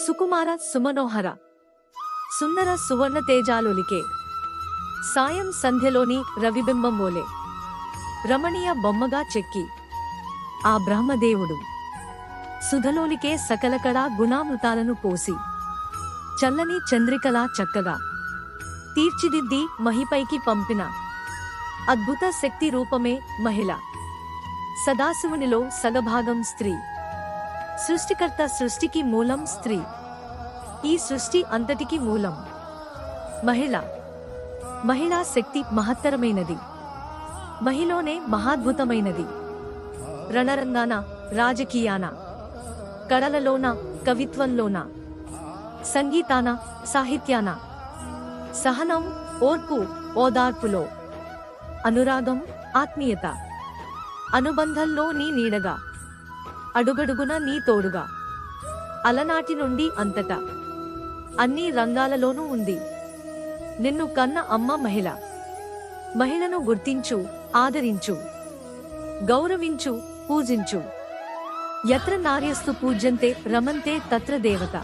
సుకుమార సుమనోహర సుందర సువర్ణ తేజాలులికే సాయం సంధ్యలోని రవిబింబం వోలే రమణీయ బొమ్మగా చెక్కి ఆ బ్రహ్మదేవుడు సుధలోలికే సకలకళా గుణామృతాలను పోసి చల్లని చంద్రికలా చక్కగా తీర్చిదిద్ది మహిపైకి పంపిన అద్భుత శక్తి రూపమే మహిళ. సదాశివునిలో సగభాగం స్త్రీ. సృష్టికర్త సృష్టికి మూలం స్త్రీ. ఈ సృష్టి అంతటికి మూలం మహిళ. మహిళా శక్తి మహత్తరమైనది. మహిళనే మహాద్భుతమైనది. రణరంగాన, రాజకీయాన, కళలలోన, కవిత్వంలోన, సంగీతాన, సాహిత్యాన, సహనం, ఓర్పు, ఓదార్పులో, అనురాగం, ఆత్మీయత, అనుబంధంలో నీ నీడగా, అడుగడుగున నీ తోడుగా, అలనాటి నుండి అంతటా అన్ని రంగాలలోనూ ఉంది. నిన్ను కన్న అమ్మ మహిళ. మహిళను గుర్తించు, ఆదరించు, గౌరవించు, పూజించు. యత్ర నార్యస్తు పూజ్యంతే రమంతే తత్ర దేవత.